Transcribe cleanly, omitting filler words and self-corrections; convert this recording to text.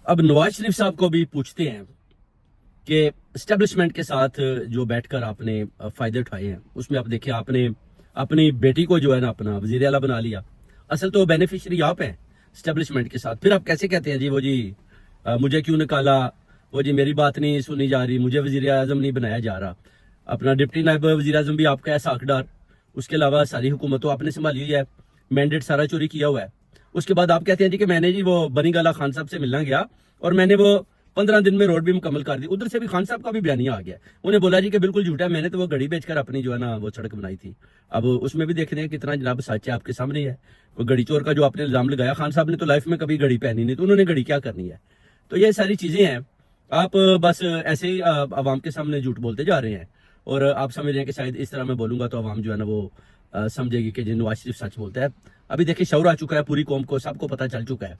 اب نواز شریف صاحب کو بھی پوچھتے ہیں کہ اسٹیبلشمنٹ کے ساتھ جو بیٹھ کر آپ نے فائدے اٹھائے ہیں، اس میں آپ دیکھیں آپ نے اپنی بیٹی کو جو ہے نا اپنا وزیر اعلیٰ بنا لیا. اصل تو بینیفیشری آپ ہیں اسٹیبلشمنٹ کے ساتھ. پھر آپ کیسے کہتے ہیں جی وہ جی مجھے کیوں نکالا، وہ جی میری بات نہیں سنی جا رہی، مجھے وزیر اعظم نہیں بنایا جا رہا. اپنا ڈپٹی نائب وزیر اعظم بھی آپ کا ہے ساکھدار، اس کے علاوہ ساری حکومت تو آپ نے سنبھالی ہوئی ہے، مینڈیٹ سارا چوری کیا ہوا ہے. اس کے بعد آپ کہتے ہیں جی کہ میں نے جی وہ بنی گالا خان صاحب سے ملنا گیا اور میں نے وہ 15 دن میں روڈ بھی مکمل کر دی. ادھر سے بھی خان صاحب کا بھی بیانیہ آ گیا، انہیں بولا جی کہ بالکل جھوٹا ہے، میں نے تو وہ گھڑی بیچ کر اپنی جو ہے نا وہ سڑک بنائی تھی. اب اس میں بھی دیکھ رہے ہیں کتنا جناب سچ ہے، آپ کے سامنے ہے. وہ گھڑی چور کا جو آپ نے الزام لگایا، خان صاحب نے تو لائف میں کبھی گھڑی پہنی نہیں، تو انہوں نے گھڑی کیا کرنی ہے. تو یہ ساری چیزیں ہیں. آپ بس ایسے ہی عوام کے سامنے جھوٹ بولتے جا رہے ہیں اور آپ سمجھ رہے ہیں کہ شاید اس طرح میں بولوں گا تو عوام جو ہے نا وہ سمجھے گی کہ جی نواز شریف سچ بولتا ہے. ابھی دیکھیں شعور آ چکا ہے پوری قوم کو، سب کو پتہ چل چکا ہے